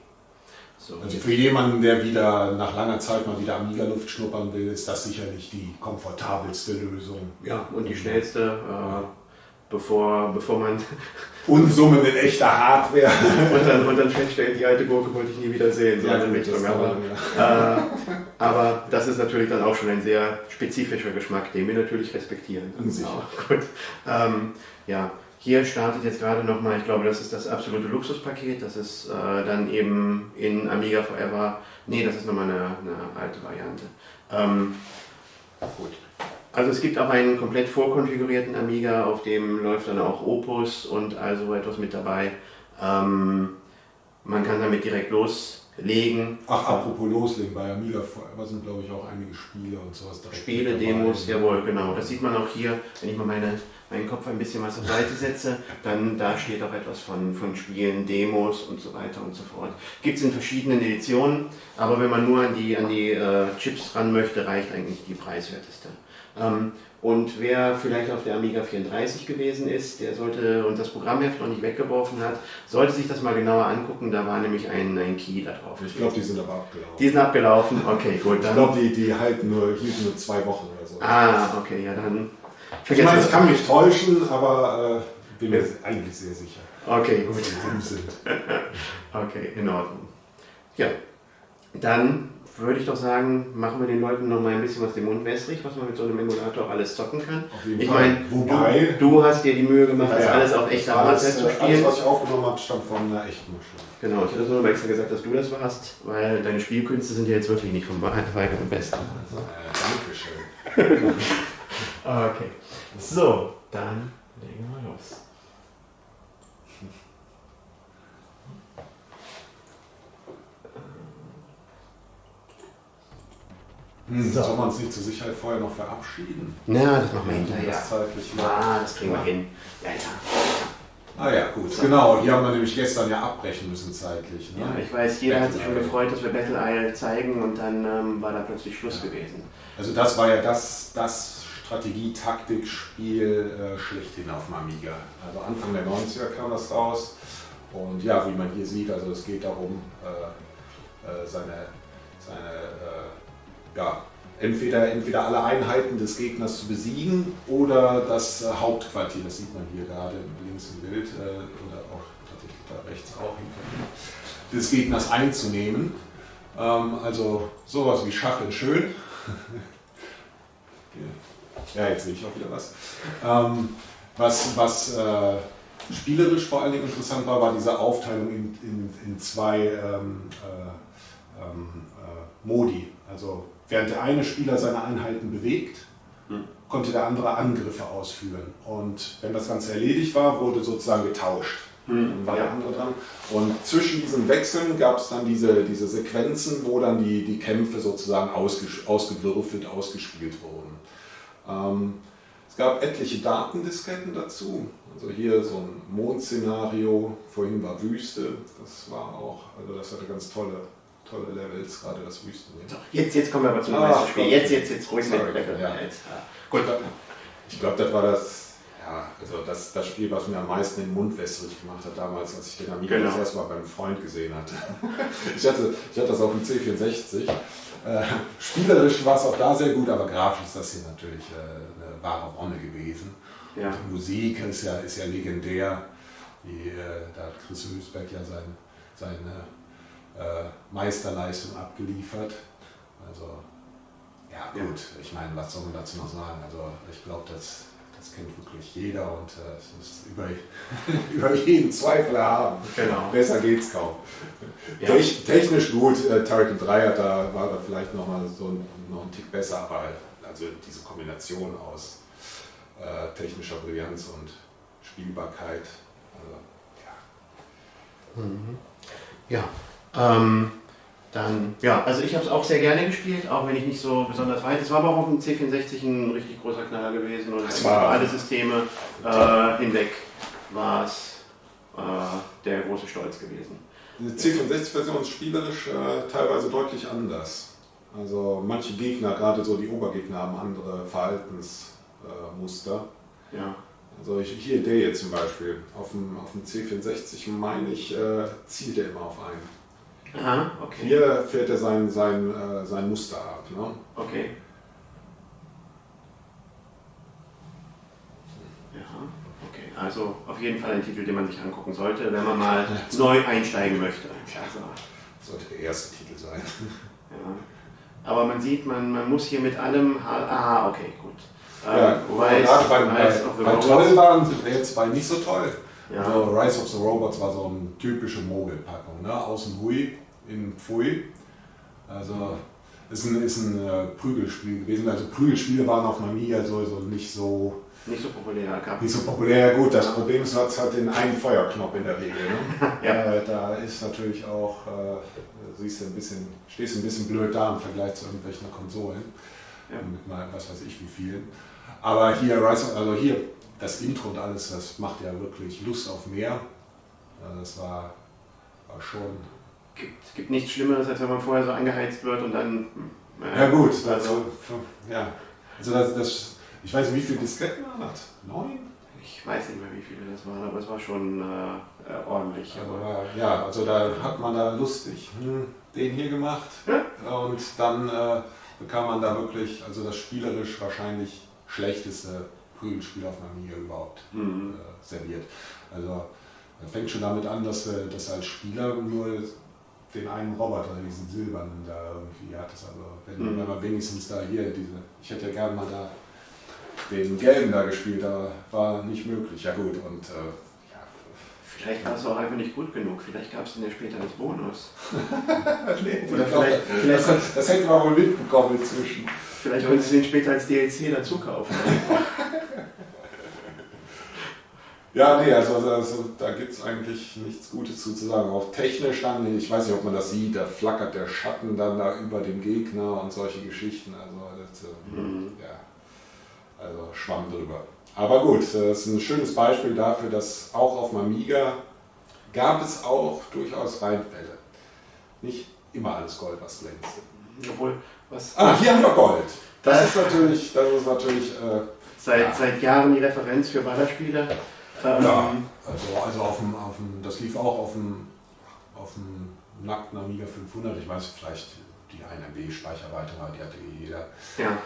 So, also für jemanden, der wieder nach langer Zeit mal wieder Amiga-Luft schnuppern will, ist das sicherlich die komfortabelste Lösung. Ja, und die schnellste, bevor man Unsummen in echter Hardware. und dann feststellt, die alte Gurke wollte ich nie wieder sehen. Aber das ist natürlich dann auch schon ein sehr spezifischer Geschmack, den wir natürlich respektieren. Gut. Hier startet jetzt gerade nochmal, ich glaube, das ist das absolute Luxuspaket. Das ist dann eben in Amiga Forever. Nee, das ist nochmal eine alte Variante. Gut. Also es gibt auch einen komplett vorkonfigurierten Amiga, auf dem läuft dann auch Opus und also etwas mit dabei. Man kann damit direkt loslegen. Ach, apropos loslegen, bei Amiga sind glaube ich auch einige Spiele und sowas. Spiele, Demos, jawohl, genau. Das sieht man auch hier, wenn ich mal meinen Kopf ein bisschen was auf Seite setze, dann da steht auch etwas von Spielen, Demos und so weiter und so fort. Gibt es in verschiedenen Editionen, aber wenn man nur an die Chips ran möchte, reicht eigentlich die preiswerteste. Und wer vielleicht auf der Amiga 34 gewesen ist, der sollte und das Programmheft noch nicht weggeworfen hat, sollte sich das mal genauer angucken. Da war nämlich ein Key da drauf. Ich glaube, die sind aber abgelaufen. Die sind abgelaufen, okay, gut. Ich glaube, die hielten nur 2 Wochen oder so. Ah, okay, ja dann. Ich meine, ich kann mich täuschen, aber bin mir eigentlich sehr sicher. Okay, gut. Dass die gut sind. Okay, in Ordnung. Ja, dann würde ich doch sagen, machen wir den Leuten noch mal ein bisschen was den Mund wässrig, was man mit so einem Emulator auch alles zocken kann. Auf jeden ich Fall. meine, Wobei, du hast dir die Mühe gemacht, das ja, alles auf echter Hardware zu spielen. Alles, was ich aufgenommen habe, stammt von einer echten Maschine. Genau, ich hatte nur extra gesagt, dass du das warst, weil deine Spielkünste sind ja jetzt wirklich nicht vom weiteren Besten. Dankeschön. Okay, so, dann legen wir los. So. Soll man uns nicht zur Sicherheit vorher noch verabschieden? Na, das machen wir hinterher. Das kriegen wir hin. Ja. Ah ja, gut. Genau, hier haben wir nämlich gestern ja abbrechen müssen zeitlich. Ne? Ja, ich weiß, jeder hat sich schon gefreut, dass wir Battle Isle zeigen und dann war da plötzlich Schluss gewesen. Also das war ja das Strategie-Taktik-Spiel schlechthin auf dem Amiga. Also Anfang der 90er kam das raus und ja, wie man hier sieht, also es geht darum, entweder alle Einheiten des Gegners zu besiegen oder das Hauptquartier, das sieht man hier gerade links im Bild oder auch tatsächlich da rechts auch des Gegners einzunehmen. Also sowas wie Schach in schön. Ja, jetzt sehe ich auch wieder was. Was spielerisch vor allen Dingen interessant war diese Aufteilung in 2 Modi. Also während der eine Spieler seine Einheiten bewegt, konnte der andere Angriffe ausführen. Und wenn das Ganze erledigt war, wurde sozusagen getauscht. Dann war der andere dran. Und zwischen diesen Wechseln gab es dann diese Sequenzen, wo dann die Kämpfe sozusagen ausgewürfelt, ausgespielt wurden. Es gab etliche Datendisketten dazu. Also hier so ein Mondszenario, vorhin war Wüste. Das war auch, also das hatte ganz tolle Levels, gerade das Wüstenmeer. So, jetzt kommen wir aber zum nächsten Spiel. Jetzt ruhig mit ja. Gut, ich glaube, das war das Spiel, was mir am meisten den Mund wässrig gemacht hat damals, als ich den Amiga das erste Mal beim Freund gesehen hatte. Ich hatte das auf dem C64. Spielerisch war es auch da sehr gut, aber grafisch ist das hier natürlich eine wahre Wonne gewesen. Ja. Die Musik ist ja legendär. Da hat Chris Hülsberg ja seine Meisterleistung abgeliefert. Also, ja gut, ich meine, was soll man dazu noch sagen? Also, ich glaube, das kennt wirklich jeder und es ist über jeden Zweifel erhaben. Genau. Besser geht's kaum. Ja. Technisch gut, Turrican 3 war da vielleicht noch ein Tick besser, aber also diese Kombination aus technischer Brillanz und Spielbarkeit, also ja. Mhm. Ja. Also ich habe es auch sehr gerne gespielt, auch wenn ich nicht so besonders weit. Es war aber auch auf dem C64 ein richtig großer Knaller gewesen und über alle Systeme hinweg war es der große Stolz gewesen. Die C64-Version ist spielerisch teilweise deutlich anders. Also manche Gegner, gerade so die Obergegner, haben andere Verhaltensmuster. Ja. Also hier der jetzt zum Beispiel, auf dem C64 meine ich, zielt er immer auf einen. Aha, okay. Hier fährt er sein Muster ab. Ne? Okay. Ja, okay. Also auf jeden Fall ein Titel, den man sich angucken sollte, wenn man mal neu einsteigen möchte. Also, das sollte der erste Titel sein. Ja. Aber man sieht, man muss hier mit allem... okay, gut. Wobei bei Tollen waren sie jetzt bei nicht so toll. Ja. Also Rise of the Robots war so eine typische Mogelpackung. Ne? Außen Hui, innen Pfui. Also ist ein Prügelspiel gewesen. Also Prügelspiele waren auf Amiga sowieso nicht so populär. Nicht so populär, gut. Das Problem ist, es hat den einen Feuerknopf in der Regel. Ne? Ja. Da ist natürlich auch, stehst du ein bisschen blöd da im Vergleich zu irgendwelchen Konsolen. Ja. Mit mal was weiß ich wie vielen. Aber hier, hier das Intro und alles, das macht ja wirklich Lust auf mehr. Das war schon. Gibt nichts Schlimmeres, als wenn man vorher so angeheizt wird und dann. Ja gut, also das ich weiß nicht, wie viele Disketten man hat. 9? Ich weiß nicht mehr, wie viele das waren, aber es war schon ordentlich. Also da hat man da lustig den hier gemacht und dann bekam man da wirklich, also das spielerisch wahrscheinlich schlechteste Prügelspiel auf einem Amiga überhaupt serviert. Also fängt schon damit an, dass als Spieler nur den einen Roboter, diesen silbernen da irgendwie hat. Also wenn man wenigstens da hier ich hätte ja gerne mal da den gelben da gespielt, aber war nicht möglich. Ja gut, und vielleicht war es auch einfach nicht gut genug, vielleicht gab es den ja später als Bonus. Nee, oder vielleicht das hätten wir wohl mitbekommen inzwischen. Vielleicht können Sie den später als DLC dazu kaufen. Ja, nee, also da gibt es eigentlich nichts Gutes zu sagen. Auch technisch dann, ich weiß nicht, ob man das sieht, da flackert der Schatten dann da über dem Gegner und solche Geschichten. Also also Schwamm drüber. Aber gut, das ist ein schönes Beispiel dafür, dass auch auf dem Amiga gab es auch durchaus Reinfälle. Nicht immer alles Gold, was glänzt. Obwohl, was. Hier haben wir Gold. Das ist natürlich. Seit Jahren die Referenz für Ballerspiele. Ja, also das lief auch auf dem nackten Amiga 500. Ich weiß vielleicht, die 1 MB Speicherweite die hatte jeder. Ja.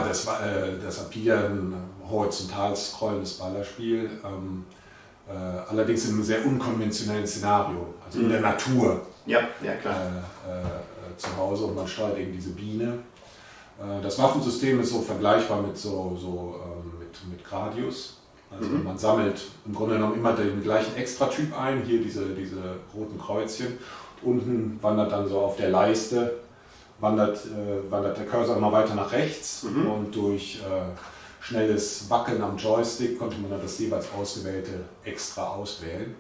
Das war das Amiga ein horizontal scrollendes Ballerspiel, allerdings in einem sehr unkonventionellen Szenario, also in der Natur. Ja, klar. Zu Hause und man steuert eben diese Biene. Das Waffensystem ist so vergleichbar mit mit Gradius. Also man sammelt im Grunde genommen immer den gleichen Extratyp ein, hier diese roten Kreuzchen. Unten wandert dann so auf der Leiste, wandert der Cursor immer weiter nach rechts und durch schnelles Wackeln am Joystick konnte man dann das jeweils ausgewählte Extra auswählen.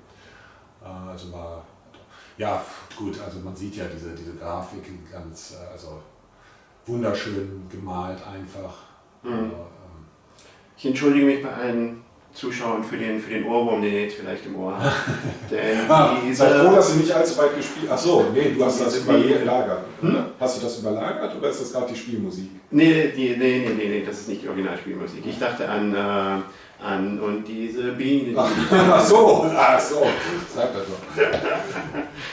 Also gut, also man sieht ja diese Grafik ganz, wunderschön gemalt einfach. Ich entschuldige mich bei allen Zuschauern für den Ohrwurm, den ihr jetzt vielleicht im Ohr habt. Sei froh, dass du nicht allzu weit gespielt hast. Achso, nee, du hast das überlagert. Hast du das überlagert oder ist das gerade die Spielmusik? Nee, das ist nicht die Originalspielmusik. Ich dachte an und diese Biene. Ach so, sag das doch.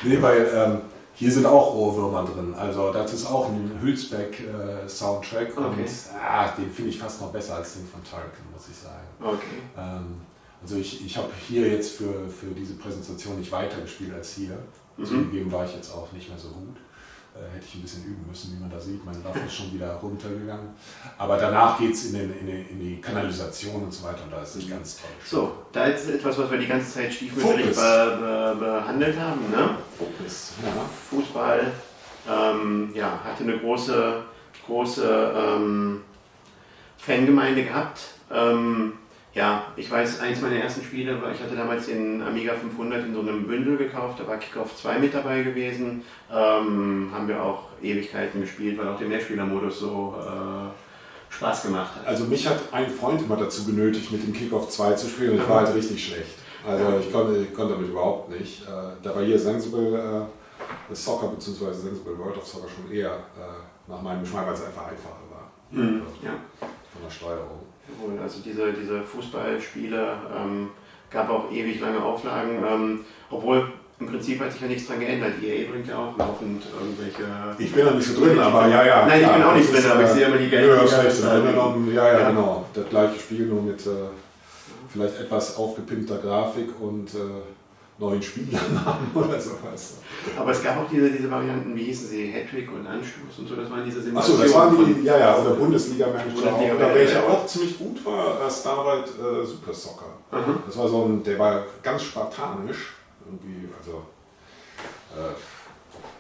Nee, weil hier sind auch Ohrwürmer drin. Also das ist auch ein Hülsbeck-Soundtrack und den finde ich fast noch besser als den von Tarkin, muss ich sagen. Okay. Also ich habe hier jetzt für diese Präsentation nicht weiter gespielt als hier. Zugegeben war ich jetzt auch nicht mehr so gut. Hätte ich ein bisschen üben müssen, wie man da sieht. Meine Waffe ist schon wieder runtergegangen. Aber danach geht es in die Kanalisation und so weiter und da ist es ganz toll. So, da ist etwas, was wir die ganze Zeit stiefmütterlich behandelt haben. Ne? Fokus, ja. Fußball hatte eine große Fangemeinde gehabt. Ich weiß, eins meiner ersten Spiele war, ich hatte damals den Amiga 500 in so einem Bündel gekauft, da war Kickoff 2 mit dabei gewesen. Haben wir auch Ewigkeiten gespielt, weil auch der Mehrspielermodus so Spaß gemacht hat. Also mich hat ein Freund immer dazu genötigt, mit dem Kickoff 2 zu spielen und ich war halt richtig schlecht. Also ich konnte damit überhaupt nicht. Da war hier Sensible Soccer bzw. Sensible World of Soccer schon eher nach meinem Geschmack, weil es einfach einfacher war. Von der Steuerung. Also diese Fußballspiele gab auch ewig lange Auflagen, obwohl im Prinzip hat sich ja nichts dran geändert. EA bringt ja auch laufend irgendwelche... Ich bin da nicht so drin, aber ja. Nein, ich bin auch nicht drin, aber ich sehe immer die gelben. Genau. Das gleiche Spiel, nur mit vielleicht etwas aufgepimpter Grafik und neuen Spielernamen oder sowas. Aber es gab auch diese Varianten, wie hießen sie, Hattrick und Anstoß und so, das waren diese Simulationen. Achso, das waren die, oder Bundesliga-Manager. Oder welcher auch ziemlich gut war, Starlight Super Soccer. Das war der war ganz spartanisch, irgendwie,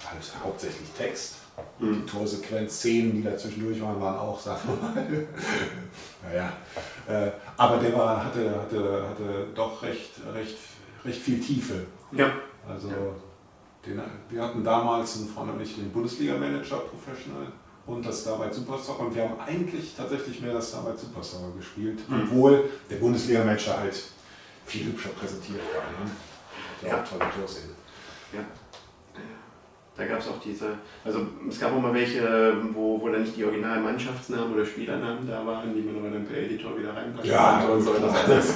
halt hauptsächlich Text. Die Torsequenz-Szenen, die da zwischendurch waren, waren auch, sagen wir mal. Naja. Aber der hatte doch recht viel Tiefe. Ja. Also wir hatten damals einen Freund und ich den Bundesliga-Manager Professional und das Arbeit Superstar und wir haben eigentlich tatsächlich mehr das Arbeit Superstar gespielt, obwohl der Bundesliga-Manager halt viel hübscher präsentiert war. Ne? Ja, tolle Torszenen. Ja. Da gab es auch also es gab auch mal welche, wo dann nicht die originalen Mannschaftsnamen oder Spielernamen da waren, die man aber dann per Editor wieder reinpacken konnte und so. Das alles.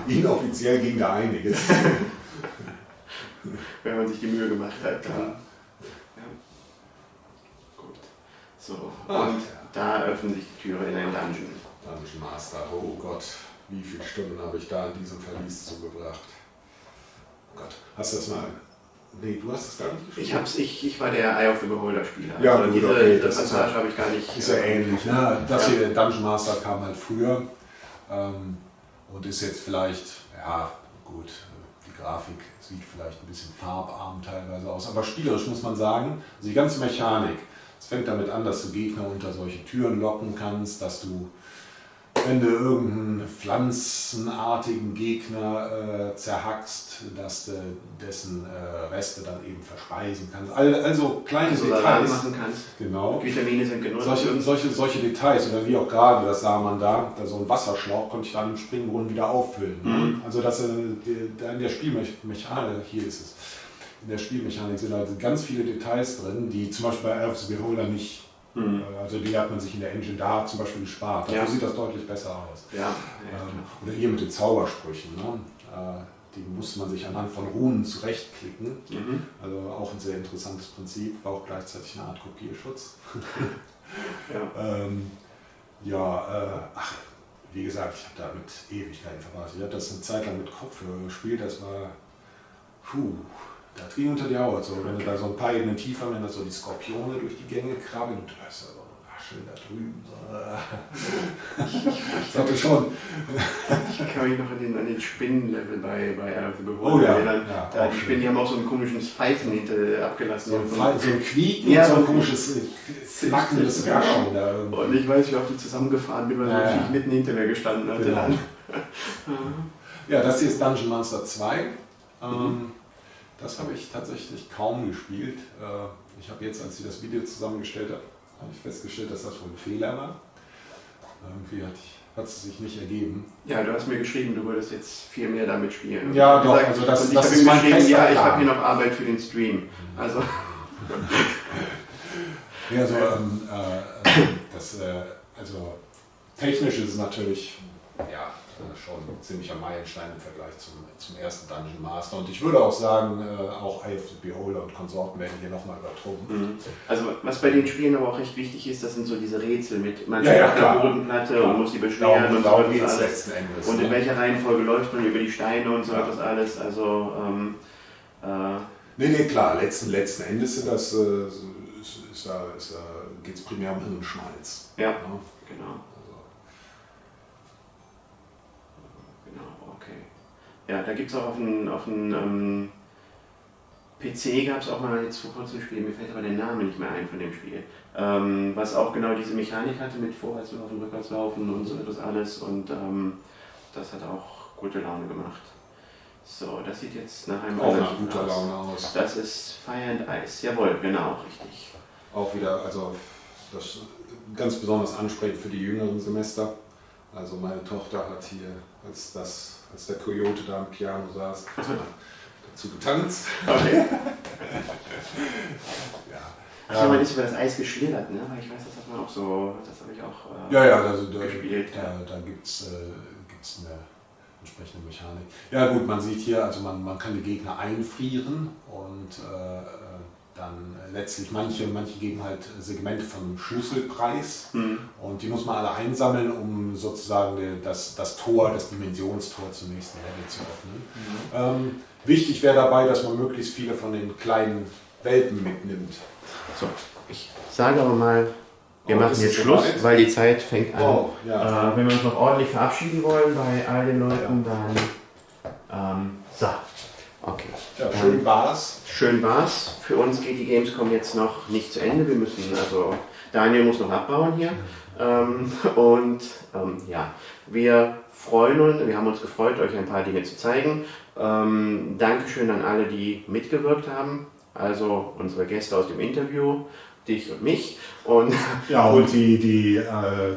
Inoffiziell ging da einiges. Wenn man sich die Mühe gemacht hat. Ja. Gut. So, und da öffnen sich die Türe in ein Dungeon. Dungeon Master, oh Gott, wie viele Stunden habe ich da in diesem Verlies zugebracht. Oh Gott, hast du das mal... Nee, du hast es gar nicht gespielt? Ich war der Eye of the Beholder Spieler. Ja, also gut, diese Passage habe ich gar nicht. Ist ja ähnlich. Ne? Das hier, der Dungeon Master, kam halt früher und ist jetzt vielleicht, ja gut, die Grafik sieht vielleicht ein bisschen farbarm teilweise aus, aber spielerisch muss man sagen, also die ganze Mechanik, es fängt damit an, dass du Gegner unter solche Türen locken kannst, dass du, wenn du irgendeinen pflanzenartigen Gegner zerhackst, dass du dessen Reste dann eben verspeisen kannst. Also kleine Details. Machen kannst. Genau. Vitamine sind genug. Solche Details, oder wie auch gerade, das sah man da so ein Wasserschlauch konnte ich dann im Springbrunnen wieder auffüllen. Ne? Also dass in der Spielmechanik, hier ist es, in der Spielmechanik sind also ganz viele Details drin, die zum Beispiel bei Eye of the Beholder nicht. Also die hat man sich in der Engine da zum Beispiel gespart. Dafür sieht das deutlich besser aus. Ja. Oder hier mit den Zaubersprüchen. Ne? Die musste man sich anhand von Runen zurechtklicken. Also auch ein sehr interessantes Prinzip, war auch gleichzeitig eine Art Kopierschutz. Wie gesagt, ich habe damit Ewigkeiten verbracht. Ich habe das eine Zeit lang mit Kopfhörer gespielt, das war... Da hat wie unter die Haut, so, wenn du da so ein paar Ebenen tiefer, wenn da so die Skorpione durch die Gänge krabbeln und du hörst da so ein Rascheln da drüben. So. Ich hatte schon. Ich kann mich noch an den Spinnenlevel bei Eye of the Beholder die Spinnen, die haben auch so ein komisches Pfeifen abgelassen. So ein Quieken, so ein komisches knackendes Rascheln da irgendwie. Und ich weiß, wie oft ich zusammengefahren bin, weil so ein Viech mitten hinter mir gestanden hatte. Genau. Ja, das hier ist Dungeon Master 2. Das habe ich tatsächlich kaum gespielt. Ich habe jetzt, als ich das Video zusammengestellt habe, festgestellt, dass das wohl ein Fehler war. Irgendwie hat es sich nicht ergeben. Ja, du hast mir geschrieben, du würdest jetzt viel mehr damit spielen. Ja, doch, also das ist mein fester Plan. Ich habe hier noch Arbeit für den Stream. Also. Ja, also technisch ist es natürlich schon ein ziemlicher Meilenstein im Vergleich zum ersten Dungeon Master. Und ich würde auch sagen, auch Eye of the Beholder und Konsorten werden hier nochmal übertrumpft. Also was bei den Spielen aber auch recht wichtig ist, das sind so diese Rätsel mit, man steht auf der Bodenplatte und muss die beschweren und so alles. Letzten Endes, und in welcher Reihenfolge läuft man über die Steine und so etwas alles. Also klar, letzten Endes geht es primär um Hirnschmalz. Ja, genau. Ja, da gibt es auch auf dem PC gab es auch mal jetzt vor kurzem ein Spiel, mir fällt aber der Name nicht mehr ein von dem Spiel, was auch genau diese Mechanik hatte mit Vorwärtslaufen, Rückwärtslaufen und so etwas alles und das hat auch gute Laune gemacht. So, das sieht jetzt nach einem auch nach guter Laune aus. Das ist Fire and Ice, jawohl, genau, richtig. Auch wieder, also das ganz besonders ansprechend für die jüngeren Semester. Also meine Tochter hat hier, als der Coyote da am Piano saß, dazu getanzt. Okay. Man ist über das Eis geschlittert, ne? Weil ich weiß, das hat man auch so, das habe ich auch gespielt. Da gibt es eine entsprechende Mechanik. Ja gut, man sieht hier, also man kann die Gegner einfrieren und dann letztlich manche geben halt Segmente vom Schlüsselpreis und die muss man alle einsammeln, um sozusagen das Dimensionstor zum nächsten Level zu öffnen. Wichtig wäre dabei, dass man möglichst viele von den kleinen Welpen mitnimmt. So, ich sage aber mal, wir machen jetzt Schluss, weil die Zeit fängt an. Wenn wir uns noch ordentlich verabschieden wollen bei all den Leuten, dann okay. Ja, schön war's. schön war's. Für uns geht die Gamescom jetzt noch nicht zu Ende. Wir müssen, also Daniel muss noch abbauen hier. Ja, wir freuen uns, wir haben uns gefreut, euch ein paar Dinge zu zeigen. Dankeschön an alle, die mitgewirkt haben. Also unsere Gäste aus dem Interview, dich und mich. Und die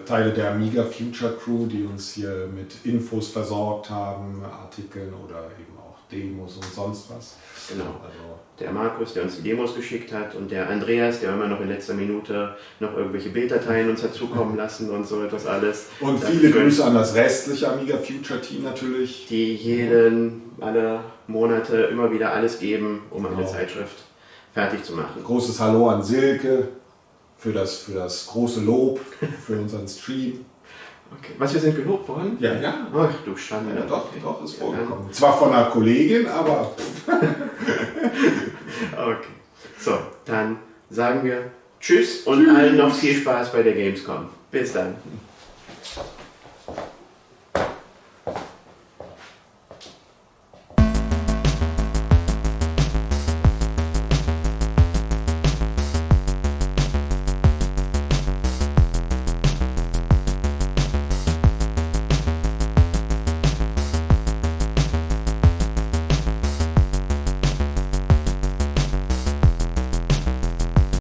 Teile der Amiga Future Crew, die uns hier mit Infos versorgt haben, Artikeln oder eben auch Demos und sonst was. Genau. Also der Markus, der uns die Demos geschickt hat, und der Andreas, der immer noch in letzter Minute noch irgendwelche Bilddateien uns hat zukommen lassen und so etwas alles. Und viele Grüße an das restliche Amiga Future Team natürlich. Die alle Monate immer wieder alles geben, um eine Zeitschrift fertig zu machen. Großes Hallo an Silke für das große Lob für unseren Stream. Okay. Was, wir sind gelobt worden? Ja. Ach du Schande. Ja, doch, ist vorgekommen. Zwar von einer Kollegin, aber... Okay. So, dann sagen wir Tschüss und allen noch viel Spaß bei der Gamescom. Bis dann.